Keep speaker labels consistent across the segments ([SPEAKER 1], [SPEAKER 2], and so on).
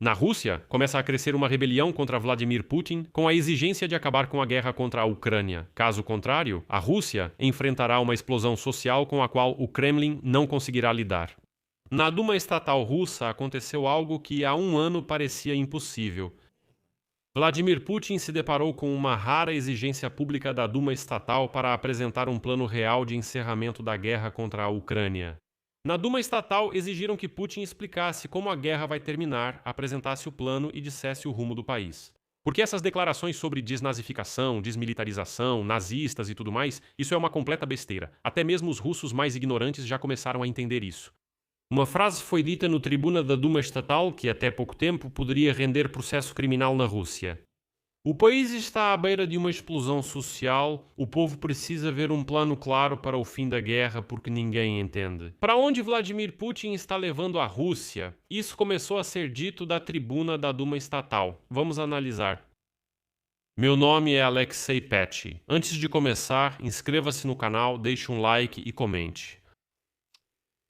[SPEAKER 1] Na Rússia, começa a crescer uma rebelião contra Vladimir Putin com a exigência de acabar com a guerra contra a Ucrânia. Caso contrário, a Rússia enfrentará uma explosão social com a qual o Kremlin não conseguirá lidar. Na Duma estatal russa aconteceu algo que há um ano parecia impossível. Vladimir Putin se deparou com uma rara exigência pública da Duma estatal para apresentar um plano real de encerramento da guerra contra a Ucrânia. Na Duma estatal, exigiram que Putin explicasse como a guerra vai terminar, apresentasse o plano e dissesse o rumo do país. Porque essas declarações sobre desnazificação, desmilitarização, nazistas e tudo mais, isso é uma completa besteira. Até mesmo os russos mais ignorantes já começaram a entender isso. Uma frase foi dita no tribuna da Duma estatal que, até pouco tempo, poderia render processo criminal na Rússia. O país está à beira de uma explosão social, o povo precisa ver um plano claro para o fim da guerra porque ninguém entende. Para onde Vladimir Putin está levando a Rússia? Isso começou a ser dito da tribuna da Duma estatal. Vamos analisar. Meu nome é Alexei Petty. Antes de começar, inscreva-se no canal, deixe um like e comente.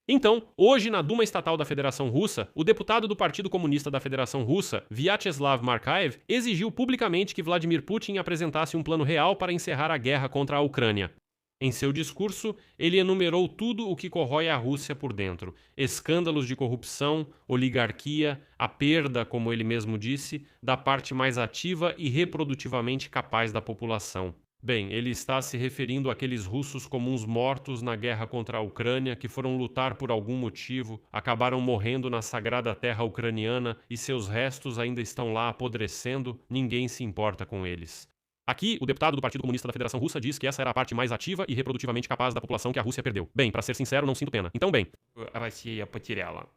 [SPEAKER 1] Então, hoje na Duma Estatal da Federação Russa, o deputado do Partido Comunista da Federação Russa, Vyacheslav Markaev, exigiu publicamente que Vladimir Putin apresentasse um plano real para encerrar a guerra contra a Ucrânia. Em seu discurso, ele enumerou tudo o que corrói a Rússia por dentro: escândalos de corrupção, oligarquia, a perda, como ele mesmo disse, da parte mais ativa e reprodutivamente capaz da população. Bem, ele está se referindo àqueles russos comuns mortos na guerra contra a Ucrânia que foram lutar por algum motivo, acabaram morrendo na sagrada terra ucraniana e seus restos ainda estão lá apodrecendo, ninguém se importa com eles. Aqui, o deputado do Partido Comunista da Federação Russa diz que essa era a parte mais ativa e reprodutivamente capaz da população que a Rússia perdeu. Bem, para ser sincero, não sinto pena. Então, bem, a Rússia потеряла.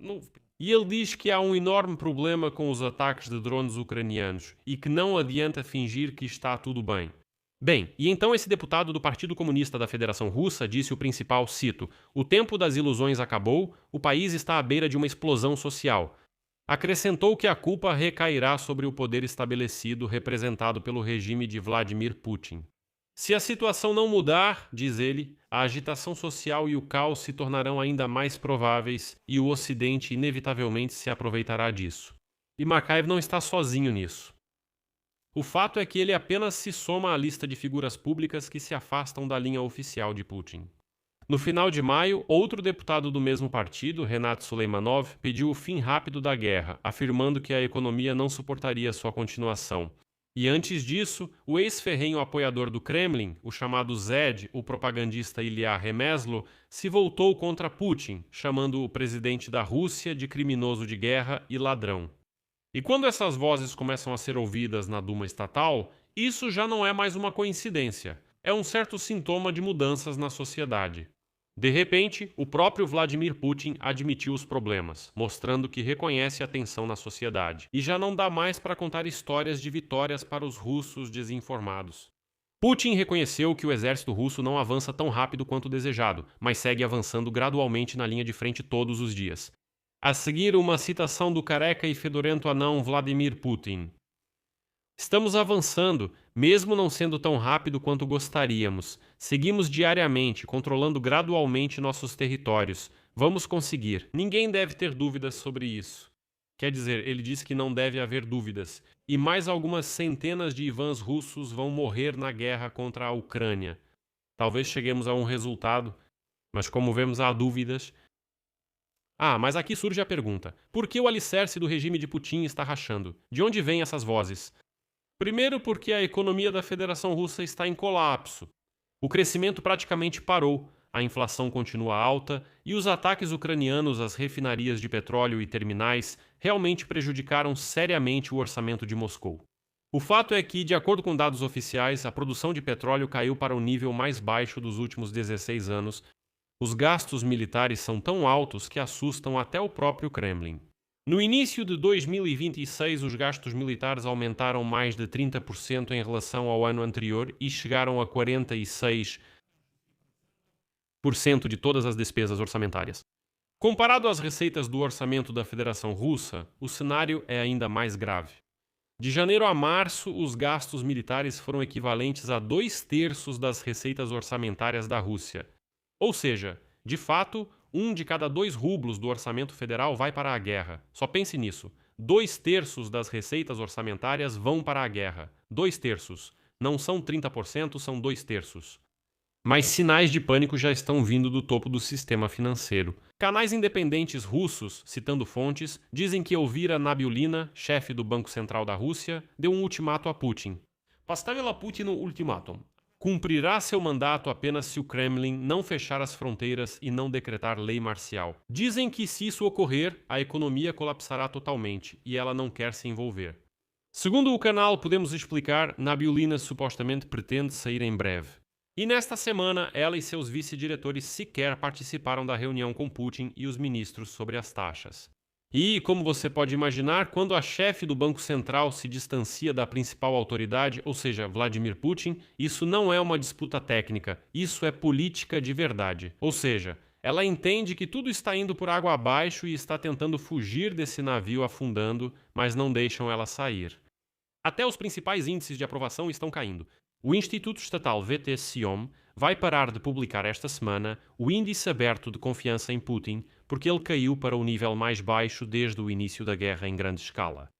[SPEAKER 1] E ele diz que há um enorme problema com os ataques de drones ucranianos e que não adianta fingir que está tudo bem. Bem, e então esse deputado do Partido Comunista da Federação Russa disse o principal, cito: "O tempo das ilusões acabou, o país está à beira de uma explosão social." Acrescentou que a culpa recairá sobre o poder estabelecido representado pelo regime de Vladimir Putin. Se a situação não mudar, diz ele, a agitação social e o caos se tornarão ainda mais prováveis e o Ocidente inevitavelmente se aproveitará disso. E Markaev não está sozinho nisso. O fato é que ele apenas se soma à lista de figuras públicas que se afastam da linha oficial de Putin. No final de maio, outro deputado do mesmo partido, Renato Suleimanov, pediu o fim rápido da guerra, afirmando que a economia não suportaria sua continuação. E antes disso, o ex-ferrenho apoiador do Kremlin, o chamado Zed, o propagandista Ilya Remezlo, se voltou contra Putin, chamando o presidente da Rússia de criminoso de guerra e ladrão. E quando essas vozes começam a ser ouvidas na Duma estatal, isso já não é mais uma coincidência. É um certo sintoma de mudanças na sociedade. De repente, o próprio Vladimir Putin admitiu os problemas, mostrando que reconhece a tensão na sociedade. E já não dá mais para contar histórias de vitórias para os russos desinformados. Putin reconheceu que o exército russo não avança tão rápido quanto desejado, mas segue avançando gradualmente na linha de frente todos os dias. A seguir, uma citação do careca e fedorento anão Vladimir Putin. Estamos avançando, mesmo não sendo tão rápido quanto gostaríamos. Seguimos diariamente, controlando gradualmente nossos territórios. Vamos conseguir. Ninguém deve ter dúvidas sobre isso. Quer dizer, ele disse que não deve haver dúvidas. E mais algumas centenas de Ivans russos vão morrer na guerra contra a Ucrânia. Talvez cheguemos a um resultado, mas como vemos há dúvidas. Mas aqui surge a pergunta: por que o alicerce do regime de Putin está rachando? De onde vêm essas vozes? Primeiro, porque a economia da Federação Russa está em colapso. O crescimento praticamente parou, a inflação continua alta e os ataques ucranianos às refinarias de petróleo e terminais realmente prejudicaram seriamente o orçamento de Moscou. O fato é que, de acordo com dados oficiais, a produção de petróleo caiu para o nível mais baixo dos últimos 16 anos. Os gastos militares são tão altos que assustam até o próprio Kremlin. No início de 2026, os gastos militares aumentaram mais de 30% em relação ao ano anterior e chegaram a 46% de todas as despesas orçamentárias. Comparado às receitas do orçamento da Federação Russa, o cenário é ainda mais grave. De janeiro a março, os gastos militares foram equivalentes a 2/3 das receitas orçamentárias da Rússia. Ou seja, de fato, 1 de cada 2 rublos do orçamento federal vai para a guerra. Só pense nisso. 2/3 das receitas orçamentárias vão para a guerra. 2/3. Não são 30%, são 2/3. Mas sinais de pânico já estão vindo do topo do sistema financeiro. Canais independentes russos, citando fontes, dizem que Elvira Nabiullina, chefe do Banco Central da Rússia, deu um ultimato a Putin. Поставила Путину ультиматум. Cumprirá seu mandato apenas se o Kremlin não fechar as fronteiras e não decretar lei marcial. Dizem que se isso ocorrer, a economia colapsará totalmente e ela não quer se envolver. Segundo o canal, podemos explicar, Nabiullina supostamente pretende sair em breve. E nesta semana, ela e seus vice-diretores sequer participaram da reunião com Putin e os ministros sobre as taxas. E, como você pode imaginar, quando a chefe do Banco Central se distancia da principal autoridade, ou seja, Vladimir Putin, isso não é uma disputa técnica, isso é política de verdade. Ou seja, ela entende que tudo está indo por água abaixo e está tentando fugir desse navio afundando, mas não deixam ela sair. Até os principais índices de aprovação estão caindo. O Instituto Estatal VT-SIOM vai parar de publicar esta semana o índice aberto de confiança em Putin, porque ele caiu para o nível mais baixo desde o início da guerra em grande escala.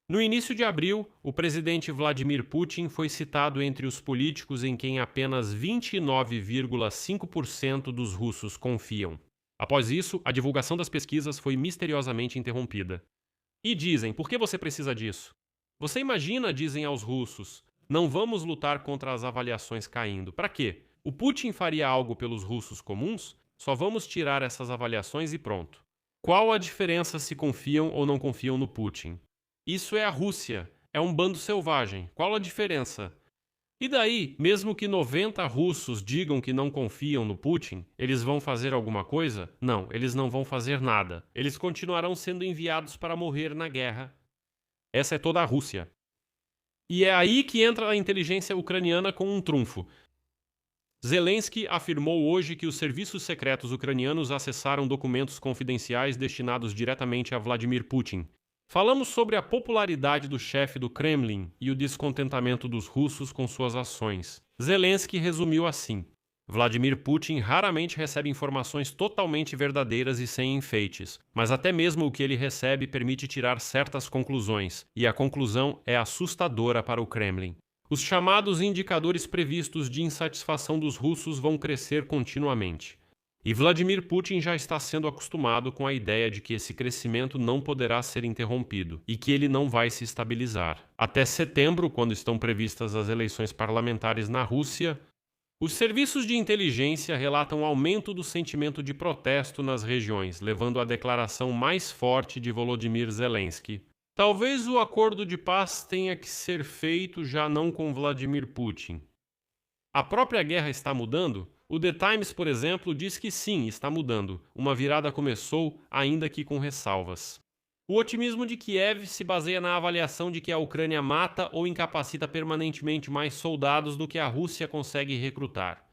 [SPEAKER 1] No início de abril, o presidente Vladimir Putin foi citado entre os políticos em quem apenas 29,5% dos russos confiam. Após isso, a divulgação das pesquisas foi misteriosamente interrompida. E dizem, por que você precisa disso? Você imagina, dizem aos russos, não vamos lutar contra as avaliações caindo. Para quê? O Putin faria algo pelos russos comuns? Só vamos tirar essas avaliações e pronto. Qual a diferença se confiam ou não confiam no Putin? Isso é a Rússia. É um bando selvagem. Qual a diferença? E daí, mesmo que 90 russos digam que não confiam no Putin, eles vão fazer alguma coisa? Não, eles não vão fazer nada. Eles continuarão sendo enviados para morrer na guerra. Essa é toda a Rússia. E é aí que entra a inteligência ucraniana com um trunfo. Zelensky afirmou hoje que os serviços secretos ucranianos acessaram documentos confidenciais destinados diretamente a Vladimir Putin. Falamos sobre a popularidade do chefe do Kremlin e o descontentamento dos russos com suas ações. Zelensky resumiu assim: Vladimir Putin raramente recebe informações totalmente verdadeiras e sem enfeites, mas até mesmo o que ele recebe permite tirar certas conclusões, e a conclusão é assustadora para o Kremlin. Os chamados indicadores previstos de insatisfação dos russos vão crescer continuamente. E Vladimir Putin já está sendo acostumado com a ideia de que esse crescimento não poderá ser interrompido e que ele não vai se estabilizar. Até setembro, quando estão previstas as eleições parlamentares na Rússia, os serviços de inteligência relatam aumento do sentimento de protesto nas regiões, levando à declaração mais forte de Volodymyr Zelensky. Talvez o acordo de paz tenha que ser feito já não com Vladimir Putin. A própria guerra está mudando? O The Times, por exemplo, diz que sim, está mudando. Uma virada começou, ainda que com ressalvas. O otimismo de Kiev se baseia na avaliação de que a Ucrânia mata ou incapacita permanentemente mais soldados do que a Rússia consegue recrutar.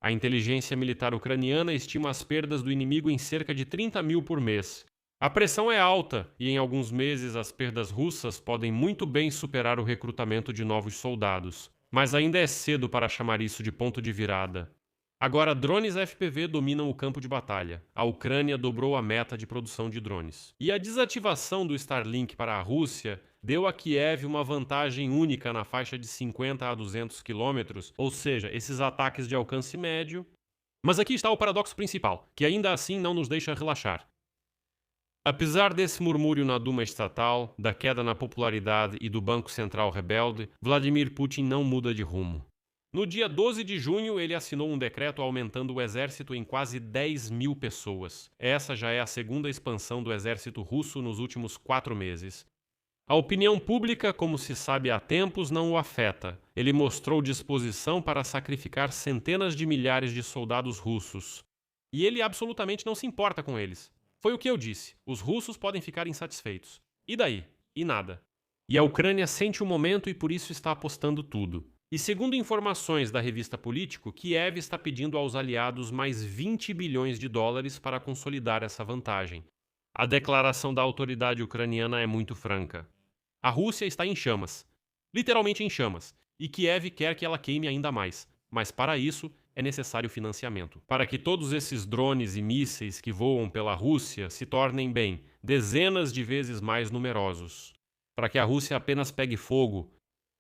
[SPEAKER 1] A inteligência militar ucraniana estima as perdas do inimigo em cerca de 30 mil por mês. A pressão é alta e, em alguns meses, as perdas russas podem muito bem superar o recrutamento de novos soldados. Mas ainda é cedo para chamar isso de ponto de virada. Agora, drones FPV dominam o campo de batalha. A Ucrânia dobrou a meta de produção de drones. E a desativação do Starlink para a Rússia deu a Kiev uma vantagem única na faixa de 50 a 200 quilômetros, ou seja, esses ataques de alcance médio. Mas aqui está o paradoxo principal, que ainda assim não nos deixa relaxar. Apesar desse murmúrio na Duma estatal, da queda na popularidade e do Banco Central rebelde, Vladimir Putin não muda de rumo. No dia 12 de junho, ele assinou um decreto aumentando o exército em quase 10 mil pessoas. Essa já é a segunda expansão do exército russo nos últimos 4 meses. A opinião pública, como se sabe há tempos, não o afeta. Ele mostrou disposição para sacrificar centenas de milhares de soldados russos. E ele absolutamente não se importa com eles. Foi o que eu disse. Os russos podem ficar insatisfeitos. E daí? E nada. E a Ucrânia sente o momento e por isso está apostando tudo. E segundo informações da revista Político, Kiev está pedindo aos aliados mais 20 bilhões de dólares para consolidar essa vantagem. A declaração da autoridade ucraniana é muito franca. A Rússia está em chamas, literalmente em chamas, e Kiev quer que ela queime ainda mais. Mas para isso, é necessário financiamento. Para que todos esses drones e mísseis que voam pela Rússia se tornem, bem, dezenas de vezes mais numerosos. Para que a Rússia apenas pegue fogo.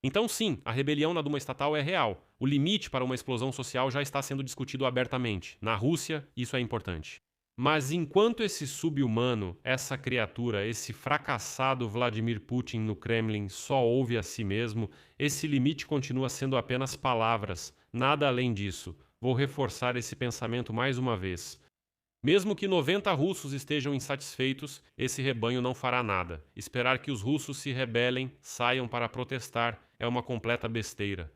[SPEAKER 1] Então, sim, a rebelião na Duma estatal é real. O limite para uma explosão social já está sendo discutido abertamente. Na Rússia, isso é importante. Mas enquanto esse sub-humano, essa criatura, esse fracassado Vladimir Putin no Kremlin só ouve a si mesmo, esse limite continua sendo apenas palavras, nada além disso. Vou reforçar esse pensamento mais uma vez. Mesmo que 90 russos estejam insatisfeitos, esse rebanho não fará nada. Esperar que os russos se rebelem, saiam para protestar, é uma completa besteira.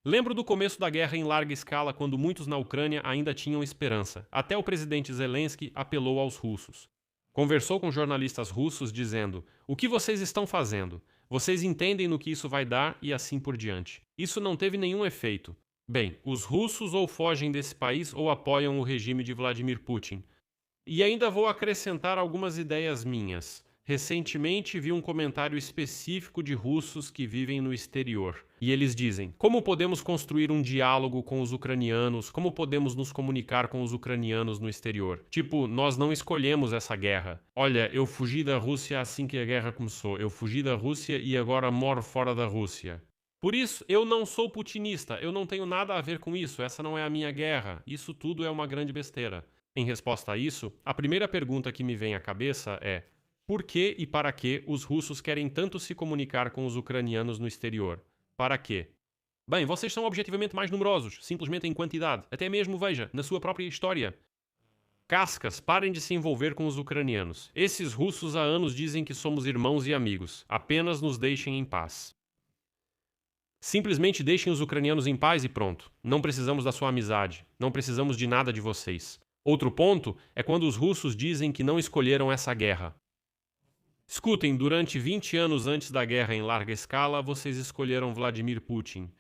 [SPEAKER 1] Lembro do começo da guerra em larga escala, quando muitos na Ucrânia ainda tinham esperança. Até o presidente Zelensky apelou aos russos. Conversou com jornalistas russos dizendo: "O que vocês estão fazendo? Vocês entendem no que isso vai dar?" e assim por diante. Isso não teve nenhum efeito. Bem, os russos ou fogem desse país ou apoiam o regime de Vladimir Putin. E ainda vou acrescentar algumas ideias minhas. Recentemente vi um comentário específico de russos que vivem no exterior. E eles dizem: como podemos construir um diálogo com os ucranianos? Como podemos nos comunicar com os ucranianos no exterior? Tipo, nós não escolhemos essa guerra. Olha, eu fugi da Rússia assim que a guerra começou. Eu fugi da Rússia e agora moro fora da Rússia. Por isso, eu não sou putinista. Eu não tenho nada a ver com isso. Essa não é a minha guerra. Isso tudo é uma grande besteira. Em resposta a isso, a primeira pergunta que me vem à cabeça é: por que e para que os russos querem tanto se comunicar com os ucranianos no exterior? Para quê? Bem, vocês são objetivamente mais numerosos, simplesmente em quantidade. Até mesmo, veja, na sua própria história. Cascas, parem de se envolver com os ucranianos. Esses russos há anos dizem que somos irmãos e amigos. Apenas nos deixem em paz. Simplesmente deixem os ucranianos em paz e pronto. Não precisamos da sua amizade. Não precisamos de nada de vocês. Outro ponto é quando os russos dizem que não escolheram essa guerra. Escutem, durante 20 anos antes da guerra em larga escala, vocês escolheram Vladimir Putin.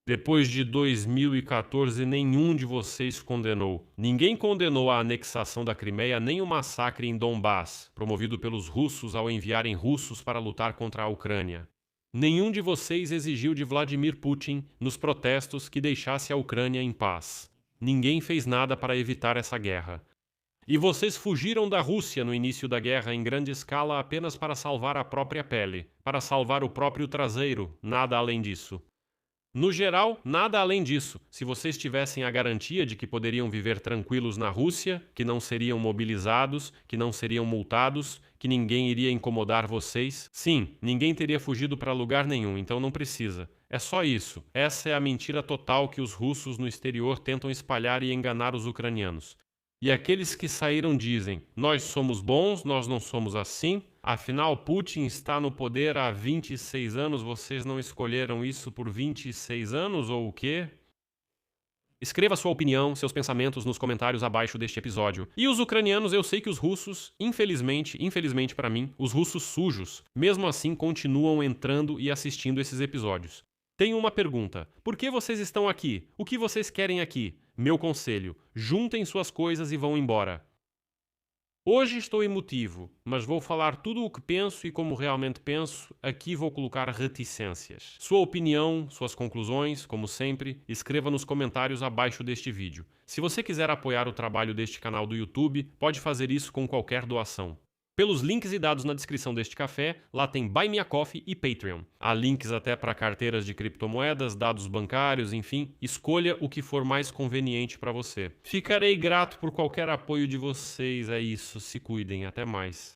[SPEAKER 1] Depois de 2014, nenhum de vocês condenou. Ninguém condenou a anexação da Crimeia nem o massacre em Donbass, promovido pelos russos ao enviarem russos para lutar contra a Ucrânia. Nenhum de vocês exigiu de Vladimir Putin, nos protestos, que deixasse a Ucrânia em paz. Ninguém fez nada para evitar essa guerra. E vocês fugiram da Rússia no início da guerra em grande escala apenas para salvar a própria pele, para salvar o próprio traseiro, nada além disso. No geral, nada além disso. Se vocês tivessem a garantia de que poderiam viver tranquilos na Rússia, que não seriam mobilizados, que não seriam multados, que ninguém iria incomodar vocês, sim, ninguém teria fugido para lugar nenhum, então não precisa. É só isso. Essa é a mentira total que os russos no exterior tentam espalhar e enganar os ucranianos. E aqueles que saíram dizem: nós somos bons, nós não somos assim. Afinal, Putin está no poder há 26 anos, vocês não escolheram isso por 26 anos ou o quê? Escreva sua opinião, seus pensamentos nos comentários abaixo deste episódio. E os ucranianos, eu sei que os russos, infelizmente para mim, os russos sujos, mesmo assim continuam entrando e assistindo esses episódios. Tenho uma pergunta. Por que vocês estão aqui? O que vocês querem aqui? Meu conselho: juntem suas coisas e vão embora. Hoje estou emotivo, mas vou falar tudo o que penso e como realmente penso. Aqui vou colocar reticências. Sua opinião, suas conclusões, como sempre, escreva nos comentários abaixo deste vídeo. Se você quiser apoiar o trabalho deste canal do YouTube, pode fazer isso com qualquer doação. Pelos links e dados na descrição deste café, lá tem Buy Me a Coffee e Patreon. Há links até para carteiras de criptomoedas, dados bancários, enfim, escolha o que for mais conveniente para você. Ficarei grato por qualquer apoio de vocês, é isso, se cuidem, até mais.